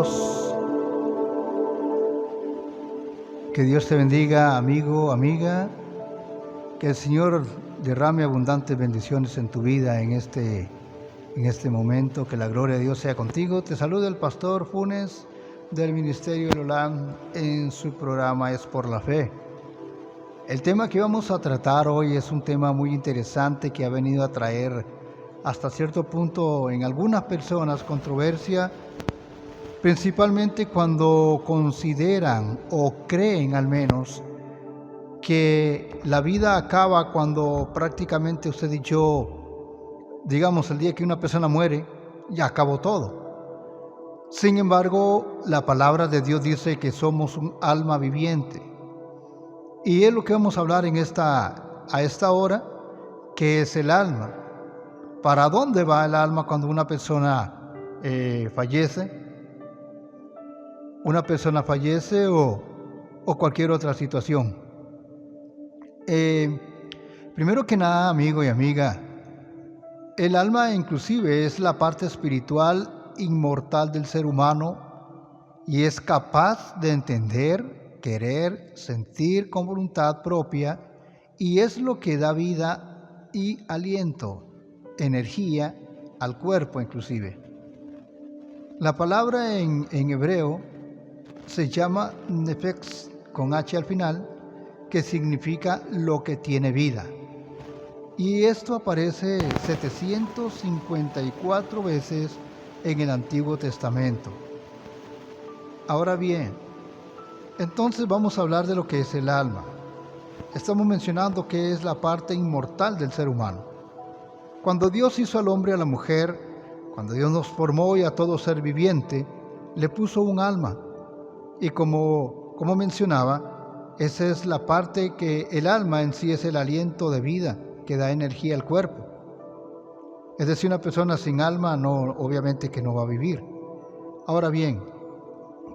Dios. Que Dios te bendiga, amigo, amiga. Que el Señor derrame abundantes bendiciones en tu vida en este momento. Que la gloria de Dios sea contigo. Te saluda el pastor Funes del Ministerio Elohlam en su programa Es por la Fe. El tema que vamos a tratar hoy es un tema muy interesante que ha venido a traer hasta cierto punto en algunas personas controversia, principalmente cuando consideran o creen al menos que la vida acaba cuando prácticamente usted y yo, digamos el día que una persona muere, ya acabó todo. Sin embargo, la palabra de Dios dice que somos un alma viviente. Y es lo que vamos a hablar a esta hora, que es el alma. ¿Para dónde va el alma cuando una persona fallece? Una persona fallece o cualquier otra situación. Primero que nada, amigo y amiga, el alma inclusive es la parte espiritual inmortal del ser humano y es capaz de entender, querer, sentir con voluntad propia, y es lo que da vida y aliento, energía al cuerpo inclusive. La palabra en hebreo se llama nefesh, con H al final, que significa lo que tiene vida. Y esto aparece 754 veces en el Antiguo Testamento. Ahora bien, entonces vamos a hablar de lo que es el alma. Estamos mencionando que es la parte inmortal del ser humano. Cuando Dios hizo al hombre y a la mujer, cuando Dios nos formó y a todo ser viviente, le puso un alma. Y como mencionaba, esa es la parte que el alma en sí es el aliento de vida que da energía al cuerpo. Es decir, una persona sin alma obviamente que no va a vivir. Ahora bien,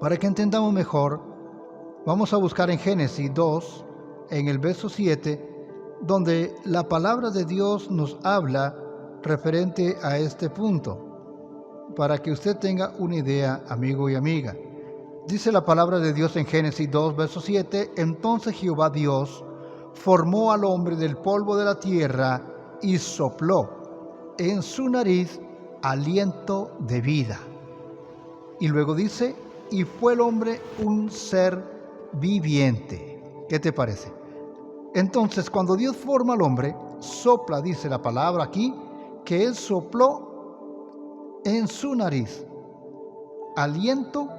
para que entendamos mejor, vamos a buscar en Génesis 2, en el verso 7, donde la palabra de Dios nos habla referente a este punto, para que usted tenga una idea, amigo y amiga. Dice la palabra de Dios en Génesis 2, verso 7, entonces Jehová Dios formó al hombre del polvo de la tierra y sopló en su nariz aliento de vida. Y luego dice, y fue el hombre un ser viviente. ¿Qué te parece? Entonces, cuando Dios forma al hombre, sopla, dice la palabra aquí, que Él sopló en su nariz aliento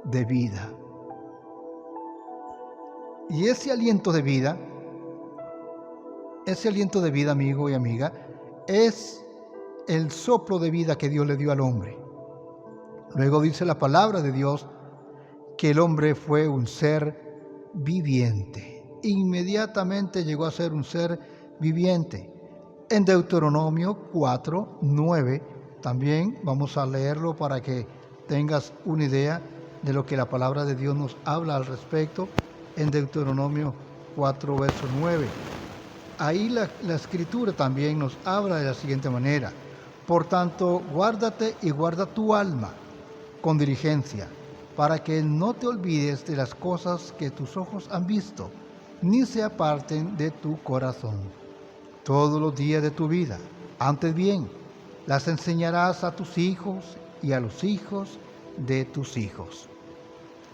de vida. Y ese aliento de vida, amigo y amiga, es el soplo de vida que Dios le dio al hombre. Luego dice la palabra de Dios que el hombre fue un ser viviente. Inmediatamente llegó a ser un ser viviente. En Deuteronomio 4, 9, también vamos a leerlo para que tengas una idea de lo que la palabra de Dios nos habla al respecto. En Deuteronomio 4, verso 9. Ahí la escritura también nos habla de la siguiente manera. Por tanto, guárdate y guarda tu alma con diligencia, para que no te olvides de las cosas que tus ojos han visto, ni se aparten de tu corazón. Todos los días de tu vida, antes bien, las enseñarás a tus hijos y a los hijos de tus hijos.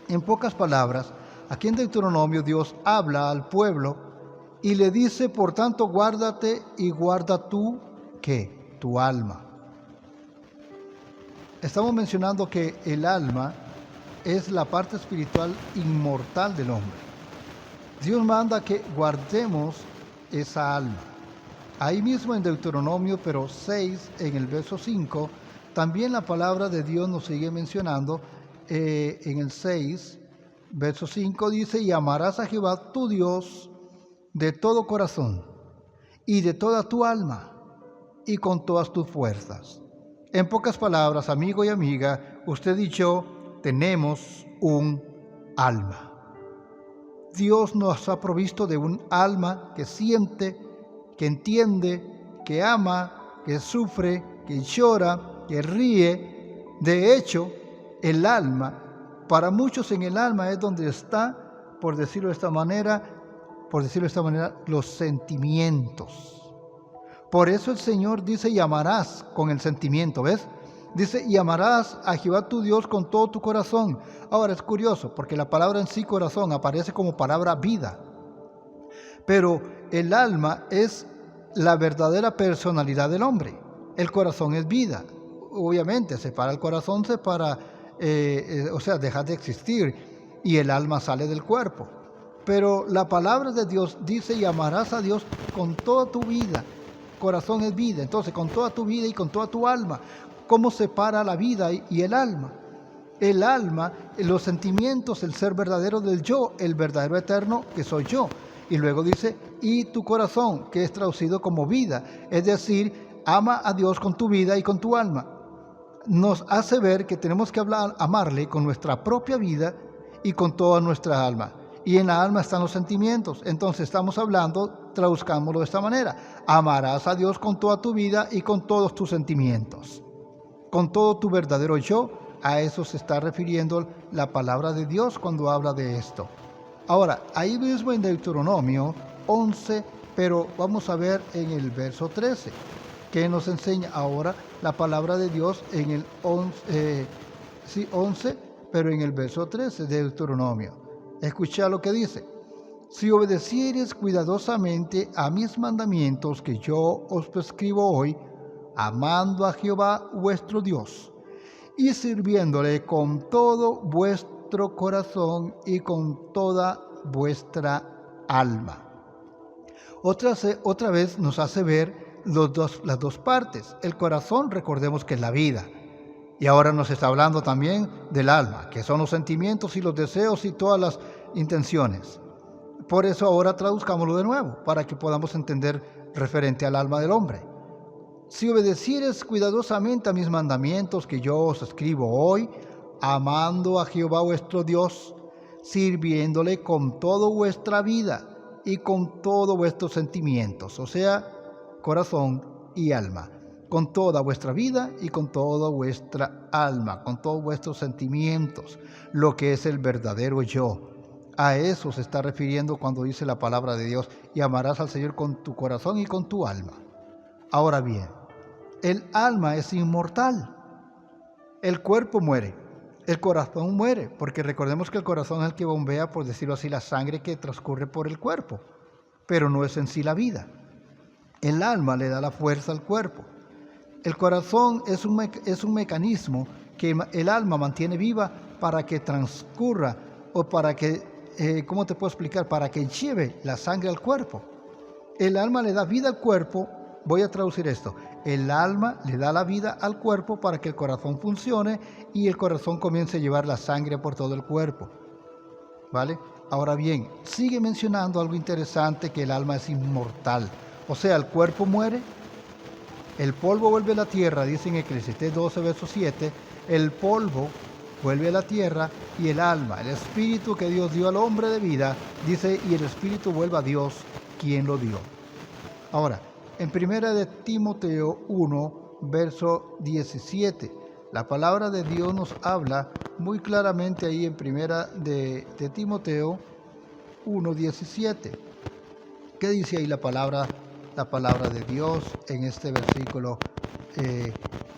En pocas palabras, aquí en Deuteronomio Dios habla al pueblo y le dice, por tanto, guárdate y guarda tú, ¿qué? Tu alma. Estamos mencionando que el alma es la parte espiritual inmortal del hombre. Dios manda que guardemos esa alma. Ahí mismo en Deuteronomio, pero 6, en el verso 5, también la palabra de Dios nos sigue mencionando. En el 6, verso 5 dice, y amarás a Jehová tu Dios de todo corazón y de toda tu alma y con todas tus fuerzas. En pocas palabras, amigo y amiga, usted y yo tenemos un alma. Dios nos ha provisto de un alma que siente, que entiende, que ama, que sufre, que llora, que ríe. De hecho, el alma, para muchos en el alma es donde está, por decirlo de esta manera, los sentimientos. Por eso el Señor dice, y amarás con el sentimiento, ¿ves? Dice, y amarás a Jehová tu Dios con todo tu corazón. Ahora es curioso, porque la palabra en sí, corazón, aparece como palabra vida. Pero el alma es la verdadera personalidad del hombre. El corazón es vida. Obviamente, separa el corazón, deja de existir, y el alma sale del cuerpo. Pero la palabra de Dios dice, y amarás a Dios con toda tu vida. Corazón es vida, entonces con toda tu vida y con toda tu alma. ¿Cómo separa la vida y el alma? El alma, los sentimientos, el ser verdadero del yo, el verdadero eterno que soy yo. Y luego dice, y tu corazón, que es traducido como vida. Es decir, ama a Dios con tu vida y con tu alma. Nos hace ver que tenemos que amarle con nuestra propia vida y con toda nuestra alma. Y en la alma están los sentimientos. Entonces estamos hablando, traduzcámoslo de esta manera. Amarás a Dios con toda tu vida y con todos tus sentimientos. Con todo tu verdadero yo. A eso se está refiriendo la palabra de Dios cuando habla de esto. Ahora, ahí mismo en Deuteronomio 11, pero vamos a ver en el verso 13, que nos enseña ahora la palabra de Dios en el 11, pero en el verso 13 de Deuteronomio. Escucha lo que dice. Si obedecieres cuidadosamente a mis mandamientos que yo os prescribo hoy, amando a Jehová vuestro Dios, y sirviéndole con todo vuestro corazón y con toda vuestra alma. Otra vez nos hace ver las dos partes. El corazón, recordemos que es la vida. Y ahora nos está hablando también del alma, que son los sentimientos y los deseos y todas las intenciones. Por eso ahora traduzcámoslo de nuevo, para que podamos entender referente al alma del hombre. Si obedecieres cuidadosamente a mis mandamientos que yo os escribo hoy, amando a Jehová vuestro Dios, sirviéndole con toda vuestra vida y con todos vuestros sentimientos, o sea, corazón y alma, con toda vuestra vida y con toda vuestra alma, con todos vuestros sentimientos, lo que es el verdadero yo. A eso se está refiriendo cuando dice la palabra de Dios, y amarás al Señor con tu corazón y con tu alma. Ahora bien, el alma es inmortal. El cuerpo muere, el corazón muere, porque recordemos que el corazón es el que bombea, por decirlo así, la sangre que transcurre por el cuerpo, pero no es en sí la vida. El alma le da la fuerza al cuerpo. El corazón es un mecanismo que el alma mantiene viva para que transcurra o para que, ¿cómo te puedo explicar? Para que lleve la sangre al cuerpo. El alma le da vida al cuerpo. Voy a traducir esto. El alma le da la vida al cuerpo para que el corazón funcione y el corazón comience a llevar la sangre por todo el cuerpo. ¿Vale? Ahora bien, sigue mencionando algo interesante, que el alma es inmortal. O sea, el cuerpo muere, el polvo vuelve a la tierra, dice en Eclesiastés 12, verso 7, el polvo vuelve a la tierra y el alma, el espíritu que Dios dio al hombre de vida, dice, y el espíritu vuelve a Dios, quien lo dio. Ahora, en primera de Timoteo 1, verso 17, la palabra de Dios nos habla muy claramente ahí en primera de Timoteo 1, 17. ¿Qué dice ahí la palabra de Dios en este versículo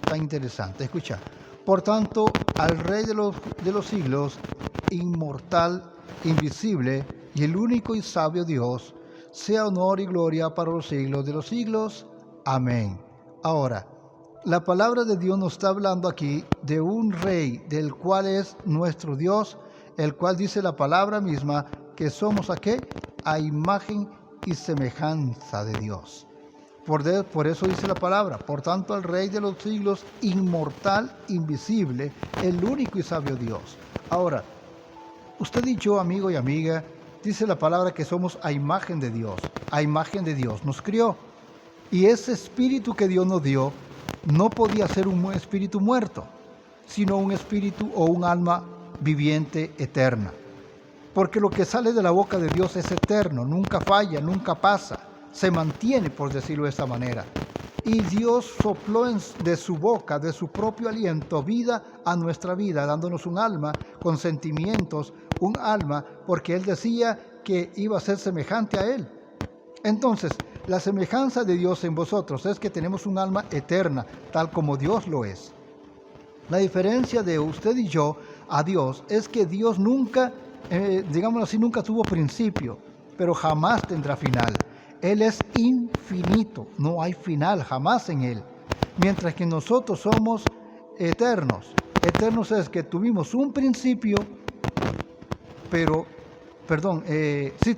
tan interesante? Escucha. Por tanto, al Rey de los siglos, inmortal, invisible y el único y sabio Dios, sea honor y gloria para los siglos de los siglos. Amén. Ahora, la palabra de Dios nos está hablando aquí de un rey, del cual es nuestro Dios, el cual dice la palabra misma que somos ¿a qué? A imagen y semejanza de Dios. Por eso dice la palabra, por tanto al Rey de los siglos, inmortal, invisible, el único y sabio Dios. Ahora, usted y yo, amigo y amiga, dice la palabra que somos a imagen de Dios nos crió. Y ese espíritu que Dios nos dio no podía ser un espíritu muerto, sino un espíritu o un alma viviente eterna. Porque lo que sale de la boca de Dios es eterno, nunca falla, nunca pasa, se mantiene, por decirlo de esta manera. Y Dios sopló de su boca, de su propio aliento, vida a nuestra vida, dándonos un alma con sentimientos, un alma, porque Él decía que iba a ser semejante a Él. Entonces, la semejanza de Dios en vosotros es que tenemos un alma eterna, tal como Dios lo es. La diferencia de usted y yo a Dios es que Dios nunca, digámoslo así, nunca tuvo principio, pero jamás tendrá final. Él es infinito, no hay final jamás en Él. Mientras que nosotros somos eternos. Eternos es que tuvimos un principio,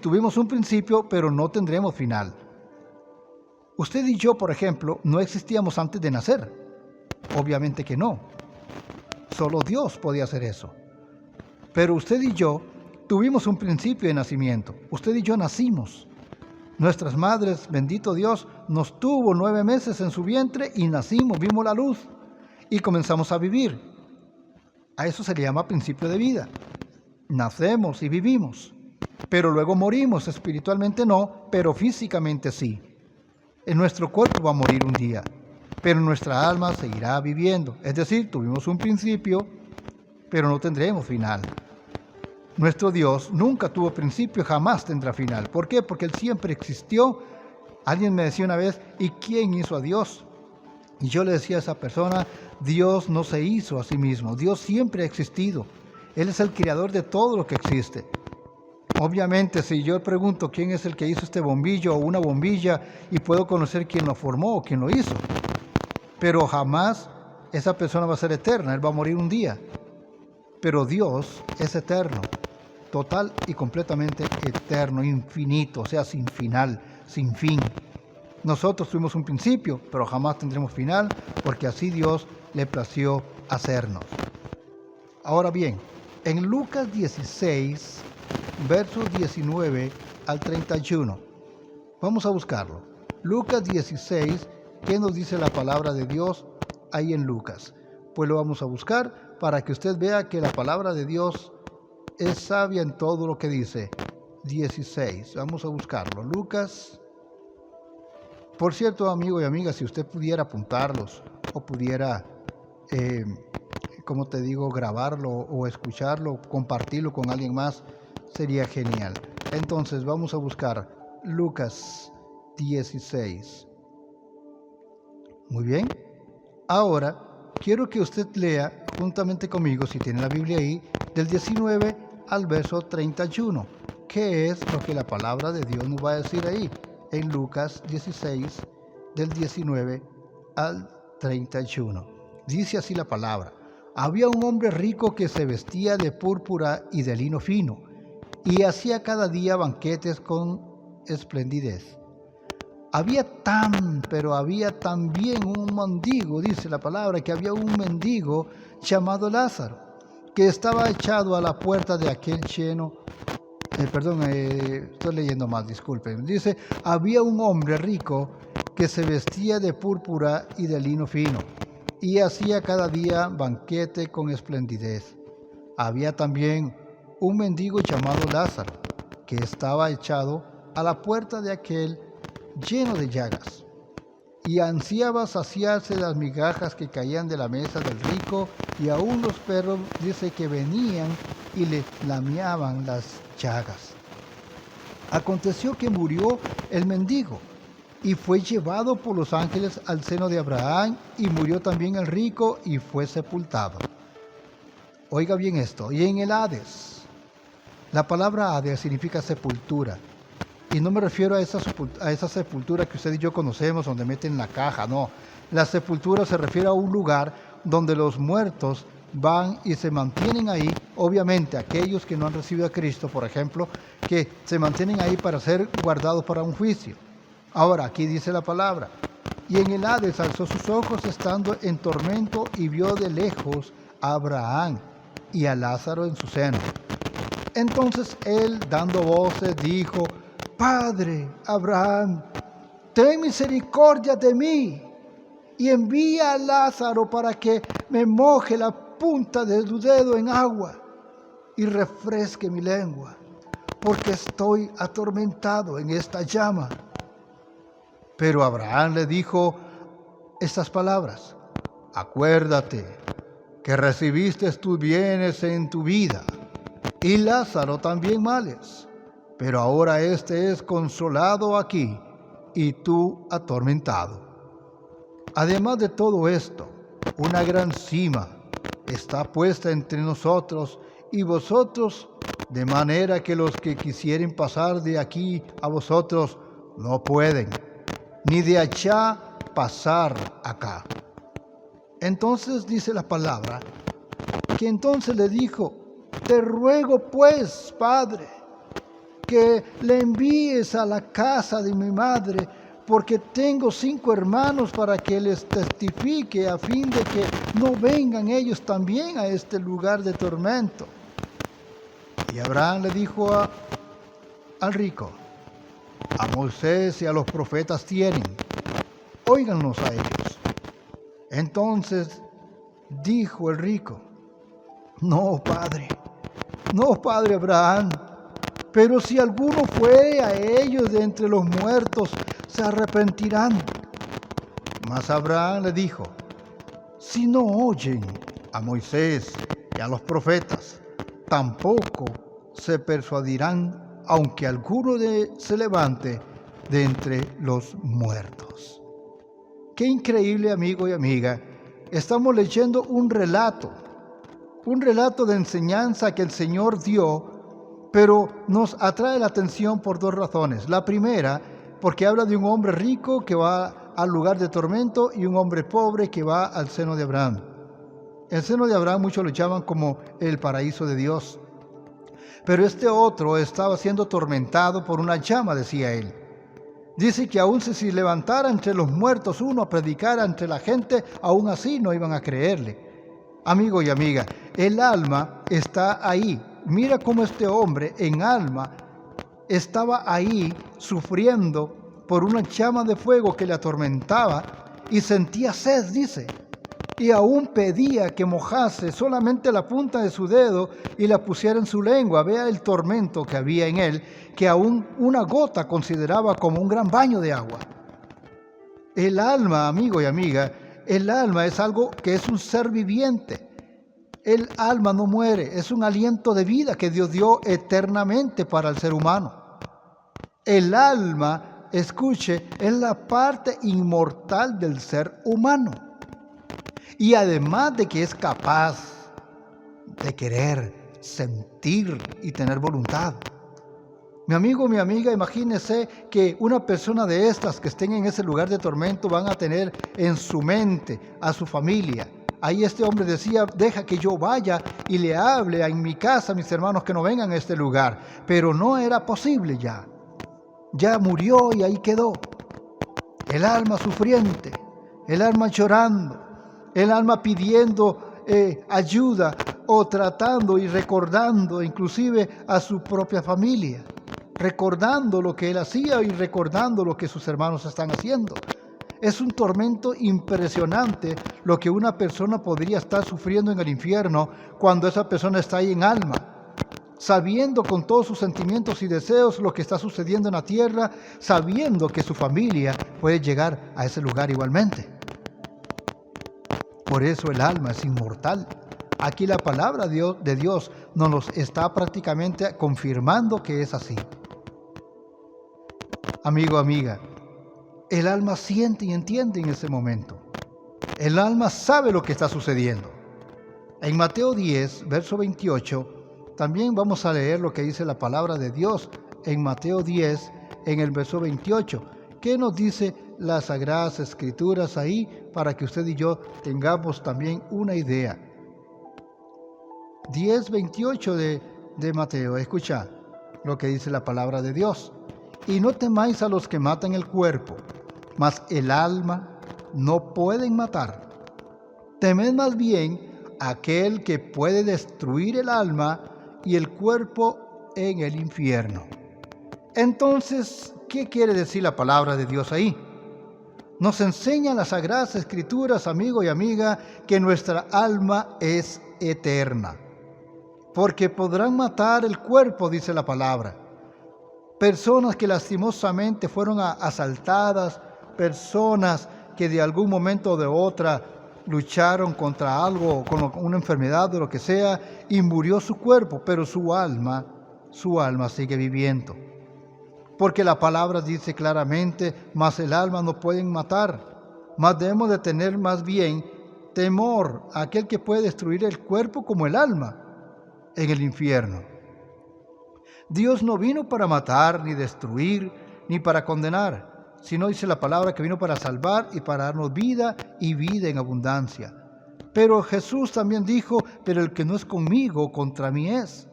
tuvimos un principio, pero no tendremos final. Usted y yo, por ejemplo, no existíamos antes de nacer. Obviamente que no. Solo Dios podía hacer eso. Pero usted y yo tuvimos un principio de nacimiento. Usted y yo nacimos. Nuestras madres, bendito Dios, nos tuvo 9 meses en su vientre y nacimos, vimos la luz y comenzamos a vivir. A eso se le llama principio de vida. Nacemos y vivimos, pero luego morimos, espiritualmente no, pero físicamente sí. En nuestro cuerpo va a morir un día, pero nuestra alma seguirá viviendo. Es decir, tuvimos un principio, pero no tendremos final. Nuestro Dios nunca tuvo principio, jamás tendrá final. ¿Por qué? Porque Él siempre existió. Alguien me decía una vez, ¿y quién hizo a Dios? Y yo le decía a esa persona, Dios no se hizo a sí mismo. Dios siempre ha existido. Él es el creador de todo lo que existe. Obviamente, si yo pregunto quién es el que hizo este bombillo o una bombilla y puedo conocer quién lo formó o quién lo hizo, pero jamás esa persona va a ser eterna, Él va a morir un día. Pero Dios es eterno, total y completamente eterno, infinito, o sea, sin final, sin fin. Nosotros tuvimos un principio, pero jamás tendremos final, porque así Dios le plació hacernos. Ahora bien, en Lucas 16, versos 19 al 31, vamos a buscarlo. Lucas 16, ¿qué nos dice la palabra de Dios ahí en Lucas? Pues lo vamos a buscar para que usted vea que la palabra de Dios es sabia en todo lo que dice. 16, vamos a buscarlo. Lucas. Por cierto, amigo y amiga, si usted pudiera apuntarlos o pudiera, como te digo, grabarlo o escucharlo, compartirlo con alguien más, sería genial. Entonces vamos a buscar Lucas 16. Muy bien. Ahora quiero que usted lea juntamente conmigo, si tiene la Biblia ahí, del 19 al verso 31. ¿Qué es lo que la palabra de Dios nos va a decir ahí? En Lucas 16, del 19 al 31. Dice así la palabra. Había un hombre rico que se vestía de púrpura y de lino fino, y hacía cada día banquetes con esplendidez. Pero había también un mendigo, dice la palabra, que había un mendigo llamado Lázaro, que estaba echado a la puerta de aquel estoy leyendo mal, disculpen. Dice, había un hombre rico que se vestía de púrpura y de lino fino, y hacía cada día banquete con esplendidez. Había también un mendigo llamado Lázaro, que estaba echado a la puerta de aquel lleno de llagas, y ansiaba saciarse de las migajas que caían de la mesa del rico, y aún los perros, dice, que venían y le lameaban las llagas. Aconteció que murió el mendigo, y fue llevado por los ángeles al seno de Abraham, y murió también el rico, y fue sepultado. Oiga bien esto, y en el Hades, la palabra Hades significa sepultura. Y no me refiero a esa sepultura que usted y yo conocemos, donde meten la caja, no. La sepultura se refiere a un lugar donde los muertos van y se mantienen ahí. Obviamente, aquellos que no han recibido a Cristo, por ejemplo, que se mantienen ahí para ser guardados para un juicio. Ahora, aquí dice la palabra. Y en el Hades alzó sus ojos estando en tormento y vio de lejos a Abraham y a Lázaro en su seno. Entonces él, dando voces, dijo: Padre Abraham, ten misericordia de mí y envía a Lázaro para que me moje la punta de tu dedo en agua y refresque mi lengua, porque estoy atormentado en esta llama. Pero Abraham le dijo: estas palabras: acuérdate que recibiste tus bienes en tu vida, y Lázaro también males, pero ahora éste es consolado aquí, y tú atormentado. Además de todo esto, una gran cima está puesta entre nosotros y vosotros, de manera que los que quisieren pasar de aquí a vosotros no pueden, ni de allá pasar acá. Entonces dice la palabra, que entonces le dijo: te ruego pues, Padre, que le envíes a la casa de mi madre, porque tengo 5 hermanos, para que les testifique, a fin de que no vengan ellos también a este lugar de tormento. Y Abraham le dijo al rico: a Moisés y a los profetas tienen, óiganlos a ellos. Entonces dijo el rico: no, padre Abraham, pero si alguno fuere a ellos de entre los muertos, se arrepentirán. Mas Abraham le dijo: si no oyen a Moisés y a los profetas, tampoco se persuadirán, aunque alguno se levante de entre los muertos. Qué increíble, amigo y amiga. Estamos leyendo un relato de enseñanza que el Señor dio, pero nos atrae la atención por 2 razones. La primera, porque habla de un hombre rico que va al lugar de tormento y un hombre pobre que va al seno de Abraham. El seno de Abraham muchos lo llaman como el paraíso de Dios. Pero este otro estaba siendo atormentado por una llama, decía él. Dice que aún si levantara entre los muertos uno a predicar entre la gente, aún así no iban a creerle. Amigo y amiga, el alma está ahí. Mira cómo este hombre en alma estaba ahí sufriendo por una llama de fuego que le atormentaba y sentía sed, dice. Y aún pedía que mojase solamente la punta de su dedo y la pusiera en su lengua. Vea el tormento que había en él, que aún una gota consideraba como un gran baño de agua. El alma, amigo y amiga, el alma es algo que es un ser viviente. El alma no muere, es un aliento de vida que Dios dio eternamente para el ser humano. El alma, escuche, es la parte inmortal del ser humano. Y además de que es capaz de querer, sentir y tener voluntad. Mi amigo, mi amiga, imagínese que una persona de estas que estén en ese lugar de tormento van a tener en su mente a su familia. Ahí este hombre decía: deja que yo vaya y le hable en mi casa a mis hermanos que no vengan a este lugar. Pero no era posible ya. Ya murió y ahí quedó. El alma sufriente, el alma llorando, el alma pidiendo ayuda o tratando y recordando inclusive a su propia familia. Recordando lo que él hacía y recordando lo que sus hermanos están haciendo. Es un tormento impresionante lo que una persona podría estar sufriendo en el infierno cuando esa persona está ahí en alma, sabiendo con todos sus sentimientos y deseos lo que está sucediendo en la tierra, sabiendo que su familia puede llegar a ese lugar igualmente. Por eso el alma es inmortal. Aquí la palabra de Dios nos está prácticamente confirmando que es así. Amigo, amiga, el alma siente y entiende en ese momento. El alma sabe lo que está sucediendo. En Mateo 10, verso 28, también vamos a leer lo que dice la palabra de Dios en Mateo 10, en el verso 28. ¿Qué nos dice las Sagradas Escrituras ahí para que usted y yo tengamos también una idea? 10, 28 de Mateo. Escucha lo que dice la palabra de Dios. Y no temáis a los que matan el cuerpo, mas el alma no pueden matar. Temed más bien a aquel que puede destruir el alma y el cuerpo en el infierno. Entonces, ¿qué quiere decir la palabra de Dios ahí? Nos enseñan las Sagradas Escrituras, amigo y amiga, que nuestra alma es eterna. Porque podrán matar el cuerpo, dice la palabra. Personas que lastimosamente fueron asaltadas, personas que de algún momento o de otra lucharon contra algo, con una enfermedad o lo que sea, y murió su cuerpo, pero su alma sigue viviendo. Porque la palabra dice claramente, mas el alma no pueden matar, mas debemos de tener más bien temor a aquel que puede destruir el cuerpo como el alma en el infierno. Dios no vino para matar, ni destruir, ni para condenar, sino dice la palabra que vino para salvar y para darnos vida y vida en abundancia. Pero Jesús también dijo, pero el que no es conmigo, contra mí es.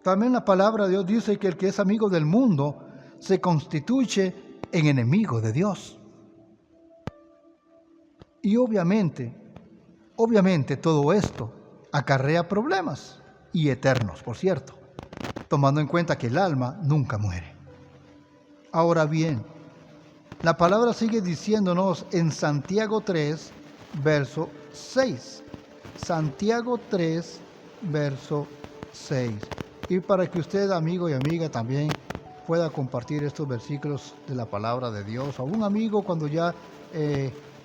También la palabra de Dios dice que el que es amigo del mundo se constituye en enemigo de Dios. Y obviamente todo esto acarrea problemas, y eternos, por cierto, tomando en cuenta que el alma nunca muere. Ahora bien, la palabra sigue diciéndonos en Santiago 3, verso 6. Santiago 3, verso 6. Y para que usted, amigo y amiga, también pueda compartir estos versículos de la palabra de Dios a un amigo cuando ya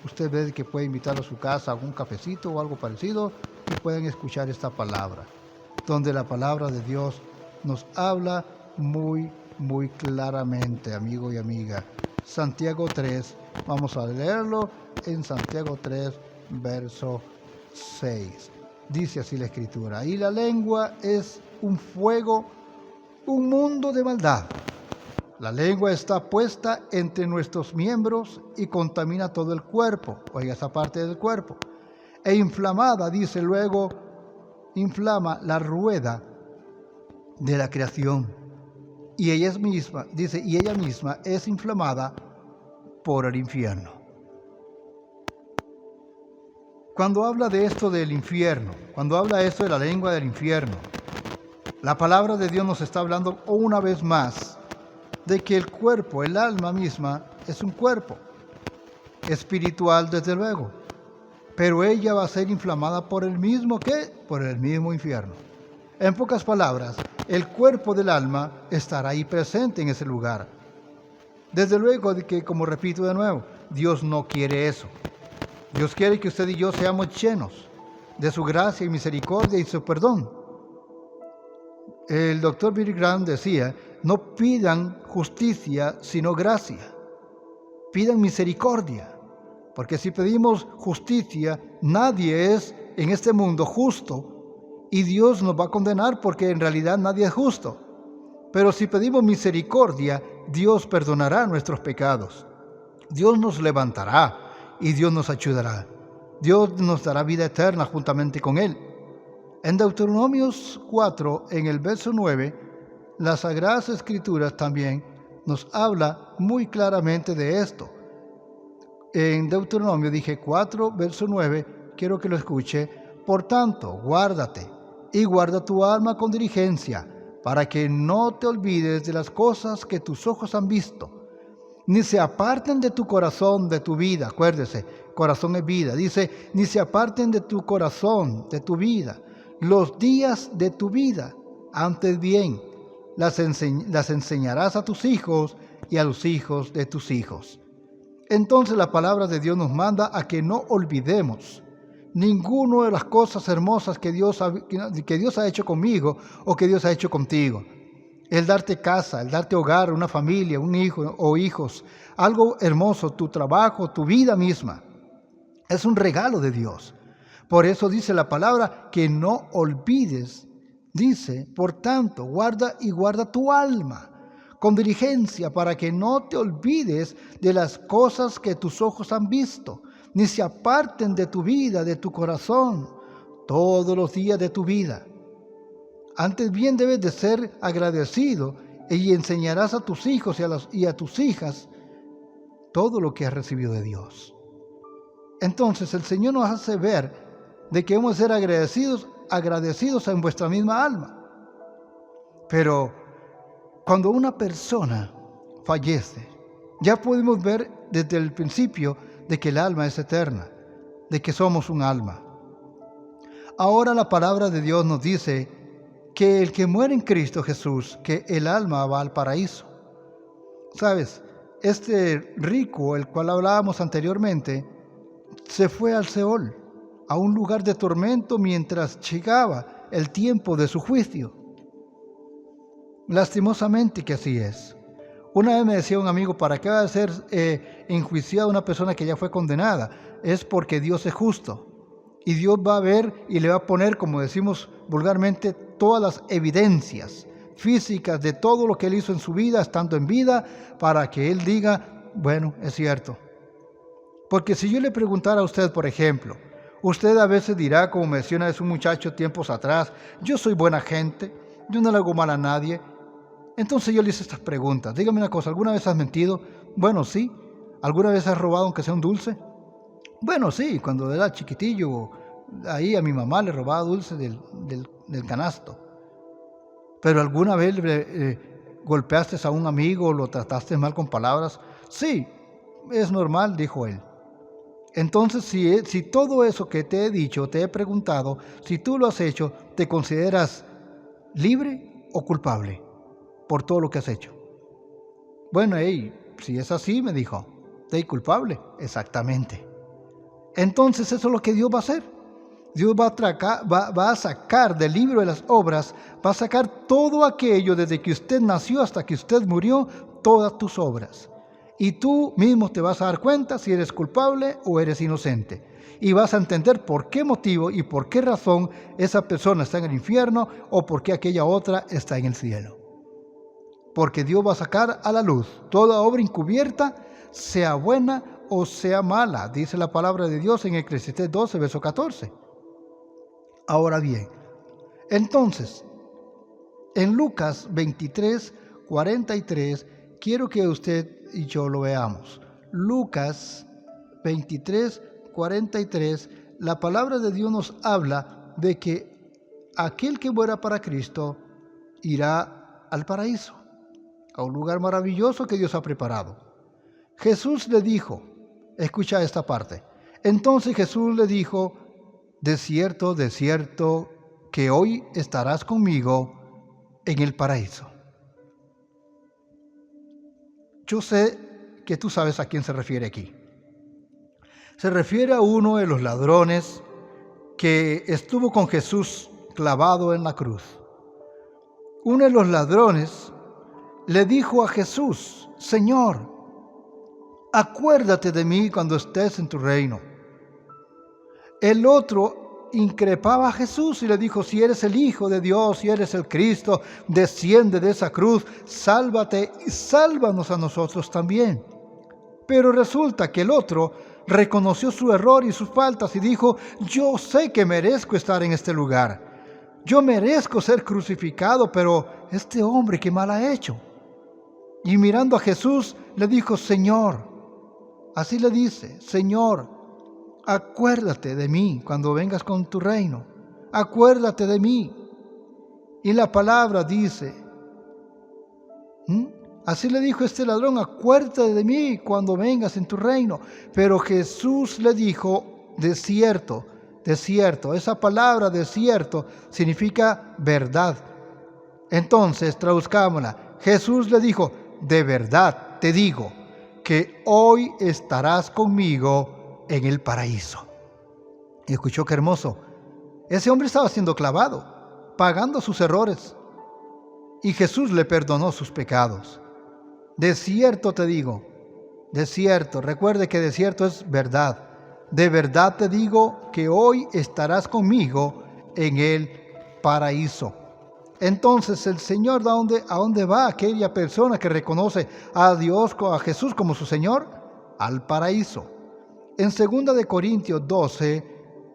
usted ve que puede invitarlo a su casa a algún cafecito o algo parecido y pueden escuchar esta palabra, donde la palabra de Dios nos habla muy claramente, amigo y amiga. Santiago 3, vamos a leerlo en Santiago 3, verso 6. Dice así la Escritura: y la lengua es un fuego, un mundo de maldad. La lengua está puesta entre nuestros miembros y contamina todo el cuerpo, oiga esa parte del cuerpo, e inflamada, dice luego, inflama la rueda de la creación, y ella misma es inflamada por el infierno. Cuando habla de esto del infierno, cuando habla esto de la lengua del infierno, la palabra de Dios nos está hablando una vez más de que el cuerpo, el alma misma, es un cuerpo espiritual, desde luego, pero ella va a ser inflamada por el mismo ¿qué? Por el mismo infierno. En pocas palabras, el cuerpo del alma estará ahí presente en ese lugar. Desde luego de que, como repito de nuevo, Dios no quiere eso. Dios quiere que usted y yo seamos llenos de su gracia y misericordia y su perdón. El doctor Billy Graham decía, no pidan justicia, sino gracia. Pidan misericordia, porque si pedimos justicia, nadie es en este mundo justo y Dios nos va a condenar porque en realidad nadie es justo. Pero si pedimos misericordia, Dios perdonará nuestros pecados. Dios nos levantará y Dios nos ayudará. Dios nos dará vida eterna juntamente con Él. En Deuteronomios 4, en el verso 9, las Sagradas Escrituras también nos habla muy claramente de esto. En Deuteronomio, dije 4, verso 9, quiero que lo escuche. Por tanto, guárdate y guarda tu alma con diligencia, para que no te olvides de las cosas que tus ojos han visto, ni se aparten de tu corazón, de tu vida. Acuérdese, corazón es vida. Dice, ni se aparten de tu corazón, de tu vida, los días de tu vida. Antes bien, las enseñarás a tus hijos y a los hijos de tus hijos. Entonces la palabra de Dios nos manda a que no olvidemos ninguna de las cosas hermosas que Dios ha hecho conmigo o que Dios ha hecho contigo. El darte casa, el darte hogar, una familia, un hijo o hijos, algo hermoso, tu trabajo, tu vida misma. Es un regalo de Dios. Por eso dice la palabra que no olvides. Dice, por tanto, guarda tu alma con diligencia para que no te olvides de las cosas que tus ojos han visto, ni se aparten de tu vida, de tu corazón, todos los días de tu vida. Antes bien debes de ser agradecido y enseñarás a tus hijos y a tus hijas todo lo que has recibido de Dios. Entonces el Señor nos hace ver de que hemos de ser agradecidos en vuestra misma alma. Pero cuando una persona fallece, ya podemos ver desde el principio de que el alma es eterna, de que somos un alma. Ahora la palabra de Dios nos dice que el que muere en Cristo Jesús, que el alma va al paraíso. ¿Sabes? este rico, el cual hablábamos anteriormente, se fue al Seol, a un lugar de tormento mientras llegaba el tiempo de su juicio. Lastimosamente que así es. Una vez me decía un amigo, ¿para qué va a ser enjuiciada una persona que ya fue condenada? Es porque Dios es justo. Y Dios va a ver y le va a poner, como decimos vulgarmente, todas las evidencias físicas de todo lo que él hizo en su vida, estando en vida, para que él diga, bueno, es cierto. Porque si yo le preguntara a usted, por ejemplo, usted a veces dirá, como me decía una vez un muchacho tiempos atrás, yo soy buena gente, yo no le hago mal a nadie. Entonces yo le hice estas preguntas. Dígame una cosa, ¿alguna vez has mentido? Bueno, sí. ¿Alguna vez has robado aunque sea un dulce? Bueno, sí, cuando era chiquitillo, ahí a mi mamá le robaba dulce del canasto. ¿Pero alguna vez golpeaste a un amigo o lo trataste mal con palabras? Sí, es normal, dijo él. Entonces, si todo eso que te he dicho, te he preguntado, si tú lo has hecho, ¿te consideras libre o culpable por todo lo que has hecho? Bueno, si es así, me dijo, culpable, exactamente. Entonces eso es lo que Dios va a hacer. Dios va a sacar del libro de las obras, va a sacar todo aquello desde que usted nació hasta que usted murió, todas tus obras. Y tú mismo te vas a dar cuenta si eres culpable o eres inocente. Y vas a entender por qué motivo y por qué razón esa persona está en el infierno o por qué aquella otra está en el cielo. Porque Dios va a sacar a la luz toda obra encubierta, sea buena o sea mala, dice la palabra de Dios en Eclesiastés 12, verso 14. Ahora bien, entonces, en Lucas 23, 43, quiero que usted y yo lo veamos. Lucas 23, 43, la palabra de Dios nos habla de que aquel que muera para Cristo irá al paraíso, a un lugar maravilloso que Dios ha preparado. Jesús le dijo, escucha esta parte, entonces Jesús le dijo, de cierto, que hoy estarás conmigo en el paraíso. Yo sé que tú sabes a quién se refiere aquí. Se refiere a uno de los ladrones que estuvo con Jesús clavado en la cruz. Uno de los ladrones le dijo a Jesús, Señor, acuérdate de mí cuando estés en tu reino. El otro increpaba a Jesús y le dijo, si eres el Hijo de Dios, si eres el Cristo, desciende de esa cruz, sálvate y sálvanos a nosotros también. Pero resulta que el otro reconoció su error y sus faltas y dijo, yo sé que merezco estar en este lugar. Yo merezco ser crucificado, pero este hombre, ¿qué mal ha hecho? Y mirando a Jesús, le dijo, Señor, así le dice, Señor, acuérdate de mí cuando vengas con tu reino. Acuérdate de mí. Y la palabra dice, así le dijo este ladrón, acuérdate de mí cuando vengas en tu reino. Pero Jesús le dijo, desierto. Esa palabra desierto significa verdad. Entonces, traduzcámosla. Jesús le dijo, de verdad te digo que hoy estarás conmigo en el paraíso. Y escuchó qué hermoso. Ese hombre estaba siendo clavado, pagando sus errores. Y Jesús le perdonó sus pecados. De cierto te digo, recuerde que de cierto es verdad. De verdad te digo que hoy estarás conmigo en el paraíso. Entonces el Señor, ¿a dónde va aquella persona que reconoce a Dios, a Jesús como su Señor? Al paraíso. En 2 de Corintios 12,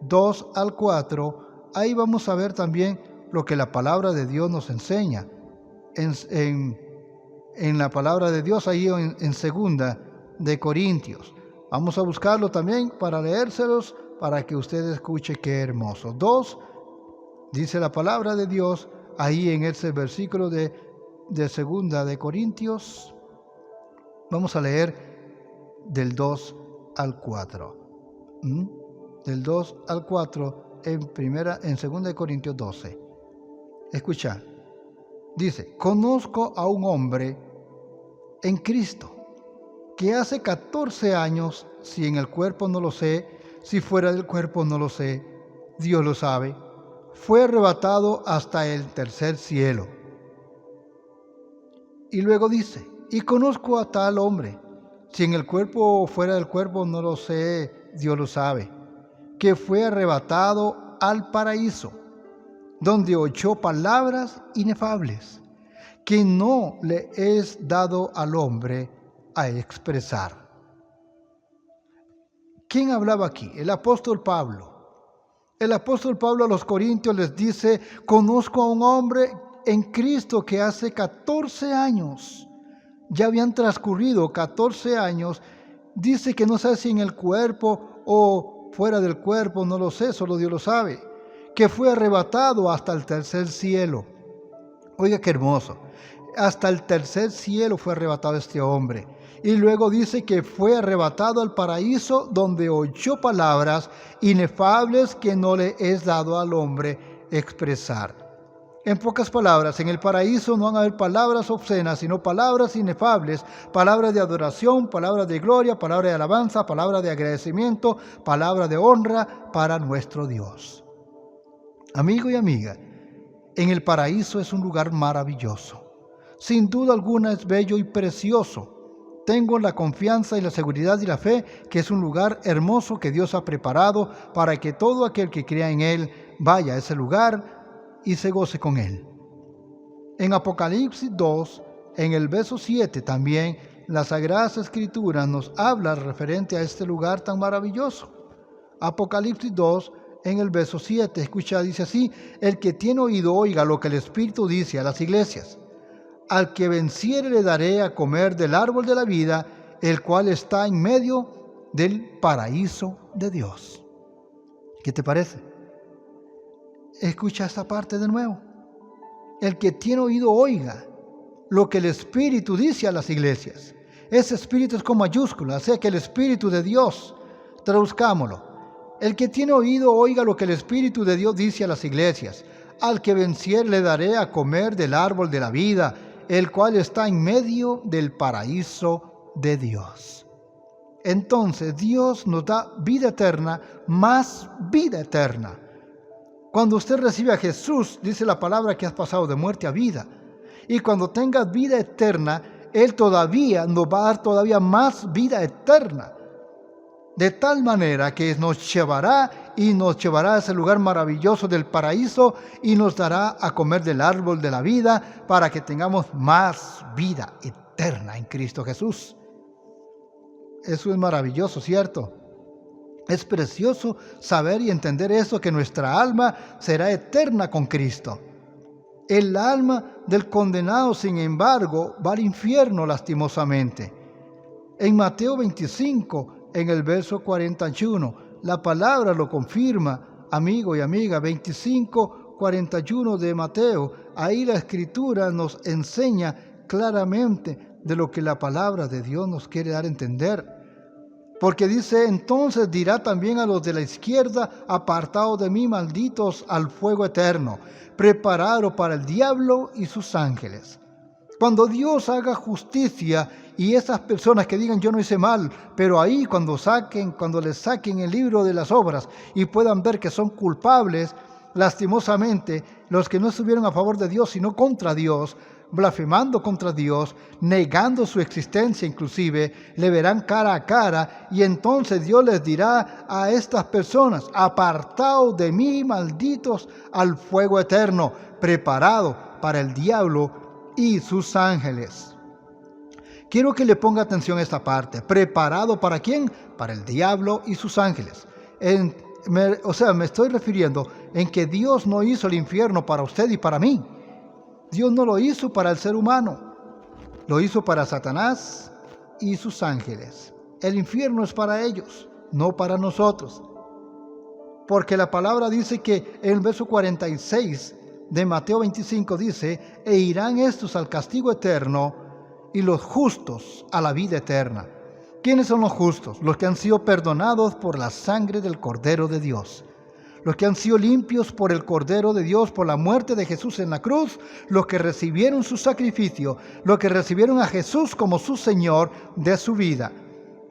2 al 4, ahí vamos a ver también lo que la palabra de Dios nos enseña. En la palabra de Dios, ahí en 2 de Corintios. Vamos a buscarlo también para leérselos, para que usted escuche qué hermoso. 2, dice la palabra de Dios, ahí en ese versículo de 2 de Corintios. Vamos a leer del 2 al 4. Del 2 al 4 en 2 de Corintios 12. Escucha. Dice, conozco a un hombre en Cristo, que hace 14 años, si en el cuerpo no lo sé, si fuera del cuerpo no lo sé, Dios lo sabe, fue arrebatado hasta el tercer cielo. Y luego dice, y conozco a tal hombre, si en el cuerpo o fuera del cuerpo no lo sé, Dios lo sabe, que fue arrebatado al paraíso, donde oyó palabras inefables, que no le es dado al hombre a expresar. ¿Quién hablaba aquí? El apóstol Pablo. El apóstol Pablo a los Corintios les dice, conozco a un hombre en Cristo que hace 14 años, ya habían transcurrido 14 años, dice que no sabe si en el cuerpo o fuera del cuerpo, no lo sé, solo Dios lo sabe, que fue arrebatado hasta el tercer cielo. Oiga qué hermoso, hasta el tercer cielo fue arrebatado este hombre. Y luego dice que fue arrebatado al paraíso donde oyó palabras inefables que no le es dado al hombre expresar. En pocas palabras, en el paraíso no van a haber palabras obscenas, sino palabras inefables, palabras de adoración, palabras de gloria, palabras de alabanza, palabras de agradecimiento, palabras de honra para nuestro Dios. Amigo y amiga, en el paraíso es un lugar maravilloso. Sin duda alguna es bello y precioso. Tengo la confianza y la seguridad y la fe que es un lugar hermoso que Dios ha preparado para que todo aquel que crea en Él vaya a ese lugar y se goce con Él. En Apocalipsis 2, en el verso 7 también, las Sagradas Escrituras nos habla referente a este lugar tan maravilloso. Apocalipsis 2, en el verso 7, escucha, dice así, el que tiene oído oiga lo que el Espíritu dice a las iglesias. Al que venciere le daré a comer del árbol de la vida, el cual está en medio del paraíso de Dios. ¿Qué te parece? Escucha esta parte de nuevo. El que tiene oído oiga lo que el Espíritu dice a las iglesias. Ese Espíritu es con mayúscula, o sea que el Espíritu de Dios, traduzcámoslo. El que tiene oído oiga lo que el Espíritu de Dios dice a las iglesias. Al que venciere le daré a comer del árbol de la vida, el cual está en medio del paraíso de Dios. Entonces Dios nos da vida eterna, más vida eterna. Cuando usted recibe a Jesús, dice la palabra que has pasado de muerte a vida. Y cuando tengas vida eterna, Él todavía nos va a dar todavía más vida eterna. De tal manera que nos llevará a ese lugar maravilloso del paraíso y nos dará a comer del árbol de la vida para que tengamos más vida eterna en Cristo Jesús. Eso es maravilloso, ¿cierto? Es precioso saber y entender eso, que nuestra alma será eterna con Cristo. El alma del condenado, sin embargo, va al infierno lastimosamente. En Mateo 25, en el verso 41, la palabra lo confirma, amigo y amiga, 25, 41 de Mateo. Ahí la Escritura nos enseña claramente de lo que la palabra de Dios nos quiere dar a entender. Porque dice, entonces dirá también a los de la izquierda, apartados de mí, malditos, al fuego eterno, preparado para el diablo y sus ángeles. Cuando Dios haga justicia y esas personas que digan yo no hice mal, pero ahí cuando les saquen el libro de las obras y puedan ver que son culpables, lastimosamente, los que no estuvieron a favor de Dios sino contra Dios, blasfemando contra Dios, negando su existencia inclusive, le verán cara a cara y entonces Dios les dirá a estas personas, apartaos de mí, malditos, al fuego eterno, preparado para el diablo y sus ángeles. Quiero que le ponga atención a esta parte. ¿Preparado para quién? Para el diablo y sus ángeles. Me estoy refiriendo en que Dios no hizo el infierno para usted y para mí. Dios no lo hizo para el ser humano. Lo hizo para Satanás y sus ángeles. El infierno es para ellos, no para nosotros. Porque la palabra dice que en el verso 46 de Mateo 25 dice, e irán estos al castigo eterno y los justos a la vida eterna. ¿Quiénes son los justos? Los que han sido perdonados por la sangre del Cordero de Dios. los que han sido limpios por el Cordero de Dios, por la muerte de Jesús en la cruz, los que recibieron su sacrificio, los que recibieron a Jesús como su Señor de su vida.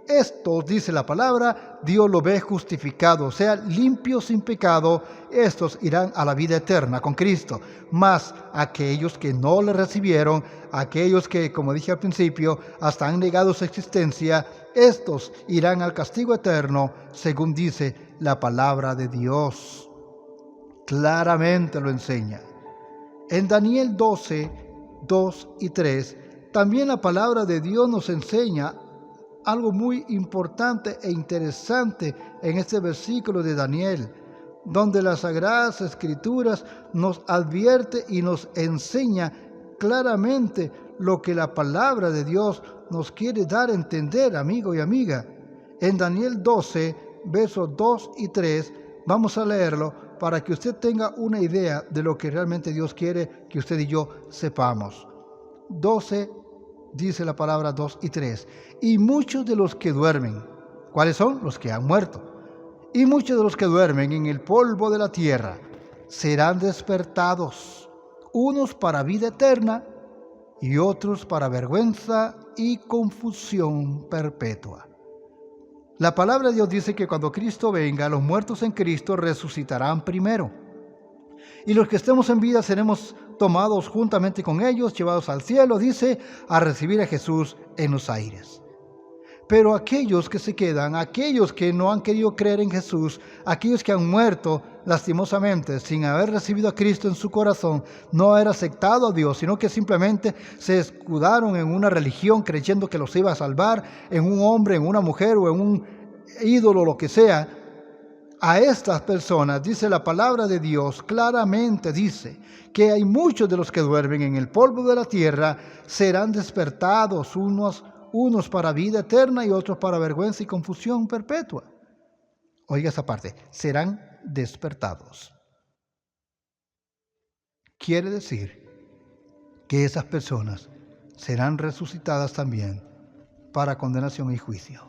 Estos, dice la palabra, Dios los ve justificados, o sea, limpios sin pecado. Estos irán a la vida eterna con Cristo. Mas aquellos que no le recibieron, aquellos que, como dije al principio, hasta han negado su existencia, estos irán al castigo eterno, según dice la palabra de Dios. Claramente lo enseña. En Daniel 12, 2 y 3, también la palabra de Dios nos enseña algo muy importante e interesante en este versículo de Daniel, donde las Sagradas Escrituras nos advierte y nos enseña claramente lo que la palabra de Dios nos quiere dar a entender, amigo y amiga. En Daniel 12, versos 2 y 3, vamos a leerlo para que usted tenga una idea de lo que realmente Dios quiere que usted y yo sepamos. 12, dice la palabra 2 y 3. Y muchos de los que duermen, ¿cuáles son? Los que han muerto. Y muchos de los que duermen en el polvo de la tierra serán despertados, unos para vida eterna y otros para vergüenza y confusión perpetua. La palabra de Dios dice que cuando Cristo venga, los muertos en Cristo resucitarán primero. Y los que estemos en vida seremos tomados juntamente con ellos, llevados al cielo, dice, a recibir a Jesús en los aires. Pero aquellos que se quedan, aquellos que no han querido creer en Jesús, aquellos que han muerto lastimosamente sin haber recibido a Cristo en su corazón, no haber aceptado a Dios, sino que simplemente se escudaron en una religión creyendo que los iba a salvar, en un hombre, en una mujer o en un ídolo, lo que sea. A estas personas, dice la palabra de Dios, claramente dice que hay muchos de los que duermen en el polvo de la tierra, serán despertados, unos para vida eterna y otros para vergüenza y confusión perpetua. Oiga esa parte, serán despertados. Quiere decir que esas personas serán resucitadas también para condenación y juicio.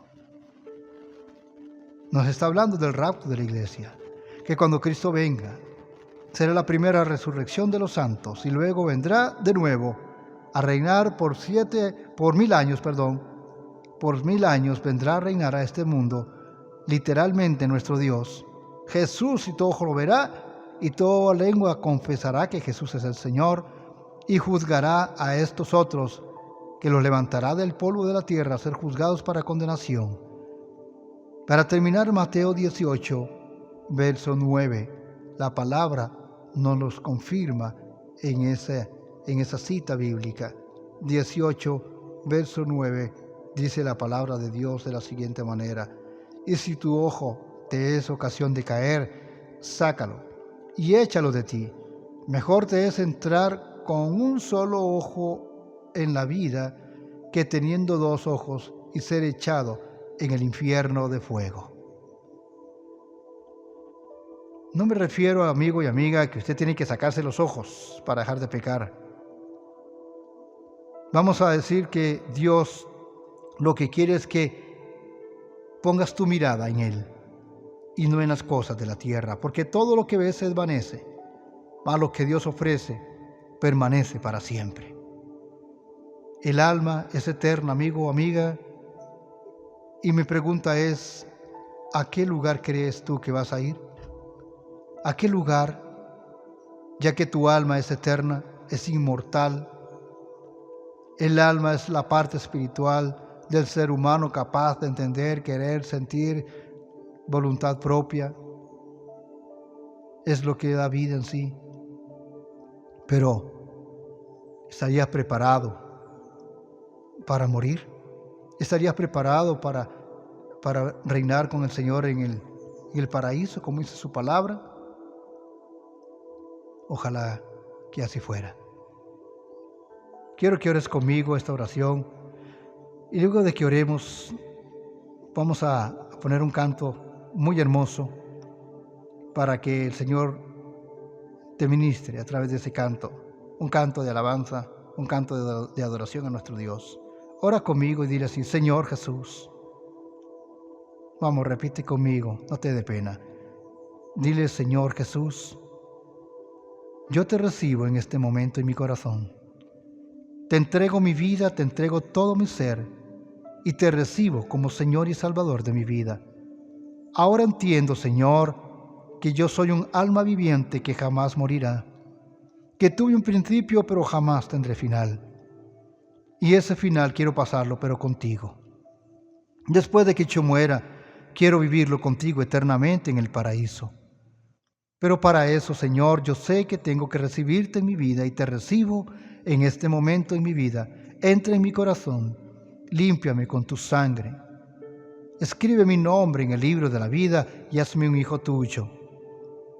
Nos está hablando del rapto de la iglesia, que cuando Cristo venga, será la primera resurrección de los santos y luego vendrá de nuevo a reinar por 1000 años, por 1000 años vendrá a reinar a este mundo, literalmente nuestro Dios. Jesús, y todo ojo lo verá, y toda lengua confesará que Jesús es el Señor, y juzgará a estos otros, que los levantará del polvo de la tierra a ser juzgados para condenación. Para terminar, Mateo 18, verso 9, la palabra nos los confirma en esa cita bíblica. 18, verso 9, dice la palabra de Dios de la siguiente manera: y si tu ojo te es ocasión de caer, sácalo y échalo de ti. Mejor te es entrar con un solo ojo en la vida que teniendo 2 ojos y ser echado en el infierno de fuego. No me refiero, amigo y amiga, que usted tiene que sacarse los ojos para dejar de pecar. Vamos a decir que Dios lo que quiere es que pongas tu mirada en Él y no en las cosas de la tierra, porque todo lo que ves se desvanece, mas lo que Dios ofrece permanece para siempre. El alma es eterna, amigo o amiga, y mi pregunta es, ¿a qué lugar crees tú que vas a ir? ¿A qué lugar? Ya que tu alma es eterna, es inmortal. El alma es la parte espiritual del ser humano capaz de entender, querer, sentir, voluntad propia. Es lo que da vida en sí. Pero, ¿estarías preparado para morir? ¿Estarías preparado para reinar con el Señor en el paraíso, como dice su palabra? Ojalá que así fuera. Quiero que ores conmigo esta oración, y luego de que oremos, vamos a poner un canto muy hermoso para que el Señor te ministre a través de ese canto, un canto de alabanza, un canto de adoración a nuestro Dios. Ora conmigo y dile así: Señor Jesús. Vamos, repite conmigo, no te dé pena. Dile: Señor Jesús, yo te recibo en este momento en mi corazón. Te entrego mi vida, te entrego todo mi ser y te recibo como Señor y Salvador de mi vida. Ahora entiendo, Señor, que yo soy un alma viviente que jamás morirá, que tuve un principio pero jamás tendré final. Y ese final quiero pasarlo pero contigo. Después de que yo muera, quiero vivirlo contigo eternamente en el paraíso. Pero para eso, Señor, yo sé que tengo que recibirte en mi vida y te recibo en este momento en mi vida. Entra en mi corazón, límpiame con tu sangre. Escribe mi nombre en el libro de la vida y hazme un hijo tuyo.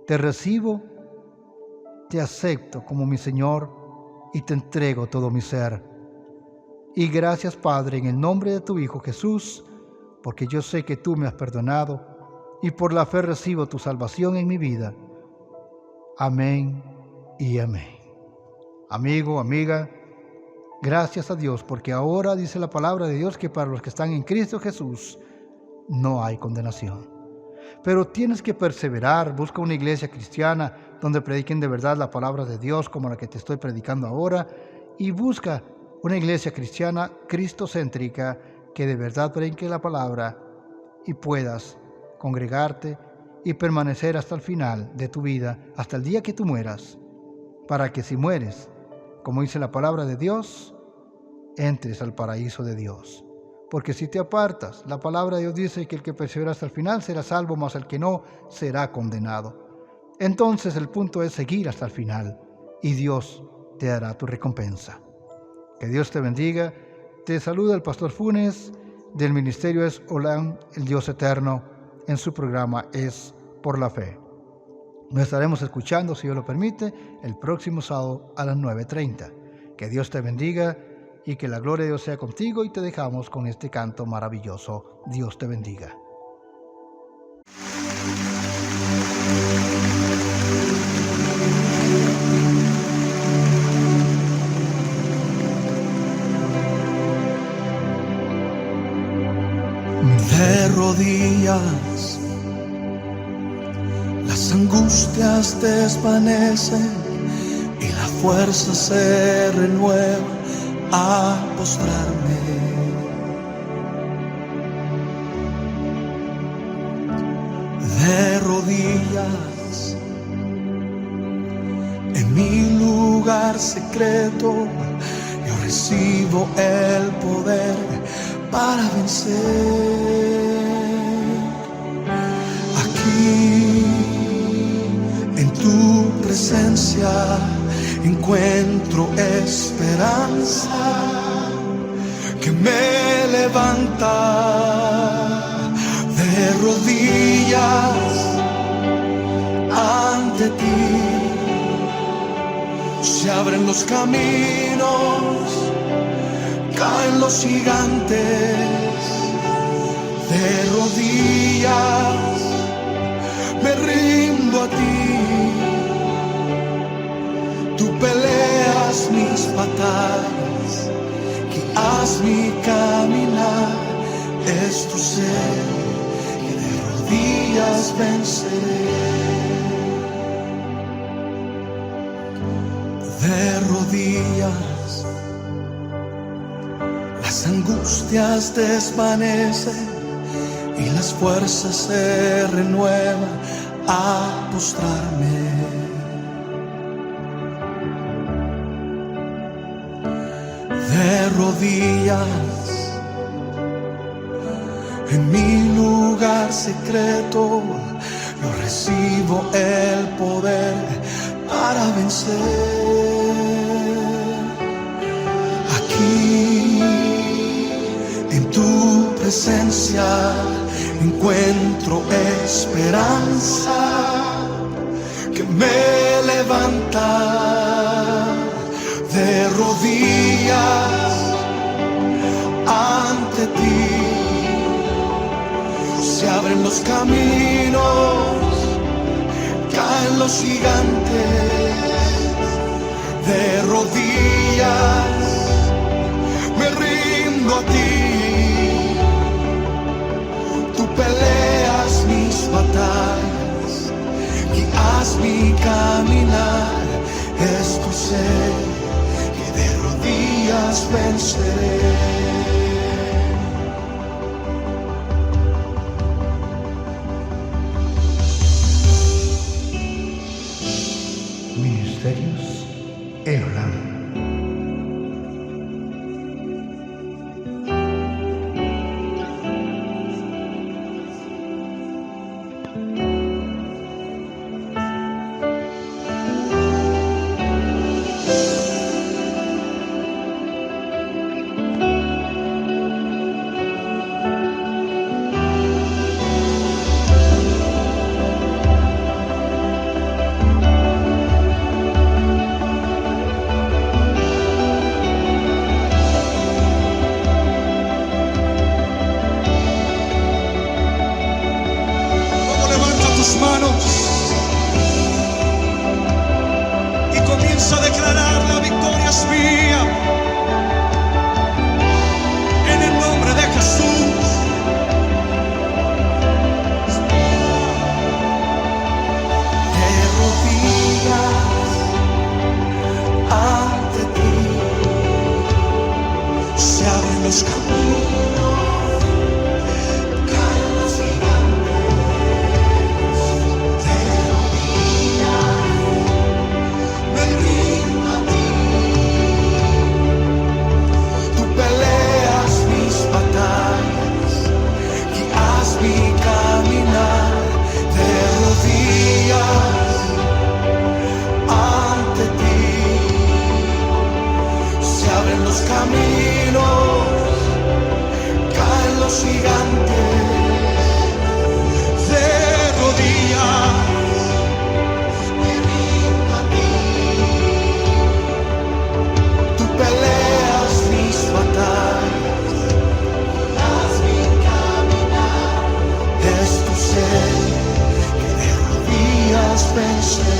Te recibo, te acepto como mi Señor y te entrego todo mi ser. Y gracias, Padre, en el nombre de tu Hijo Jesús, porque yo sé que tú me has perdonado y por la fe recibo tu salvación en mi vida. Amén y amén. Amigo, amiga, gracias a Dios, porque ahora dice la palabra de Dios que para los que están en Cristo Jesús no hay condenación. Pero tienes que perseverar, busca una iglesia cristiana donde prediquen de verdad la palabra de Dios como la que te estoy predicando ahora, y busca una iglesia cristiana cristocéntrica que de verdad predique la palabra y puedas congregarte y permanecer hasta el final de tu vida, hasta el día que tú mueras, para que si mueres, como dice la palabra de Dios, entres al paraíso de Dios. Porque si te apartas, la palabra de Dios dice que el que persevera hasta el final será salvo, mas el que no será condenado. Entonces el punto es seguir hasta el final y Dios te dará tu recompensa. Que Dios te bendiga. Te saluda el pastor Funes del ministerio Es Olam, el Dios Eterno, en su programa Es por la Fe. Nos estaremos escuchando, si Dios lo permite, el próximo sábado a las 9:30. Que Dios te bendiga y que la gloria de Dios sea contigo, y te dejamos con este canto maravilloso. Dios te bendiga. De rodillas, las angustias desvanecen y la fuerza se renueva a postrarme. De rodillas, en mi lugar secreto, yo recibo el poder para vencer. Aquí, en tu presencia, encuentro esperanza que me levanta. De rodillas ante ti se abren los caminos, caen los gigantes. De rodillas me rindo a ti. Tú peleas mis batallas, guías mi caminar. Es tu ser que de rodillas venceré. De rodillas las angustias desvanecen y las fuerzas se renuevan a postrarme. De rodillas, en mi lugar secreto, yo recibo el poder para vencer. Aquí, en tu presencia, encuentro esperanza que me levanta. De rodillas ante ti se abren los caminos, caen los gigantes. De rodillas me rindo a ti. Tú peleas mis batallas, haz mi caminar. Es tu ser que de rodillas venceré. Ministerios El Olam. Manos y comienza a declarar: la victoria es mía en el nombre de Jesús. De rodillas ante ti se abren los caminos. Caminos, caen los gigantes de rodillas, me rindo a ti. Tú peleas mis batallas, haz mi caminar. Es tu ser que de rodillas venceré.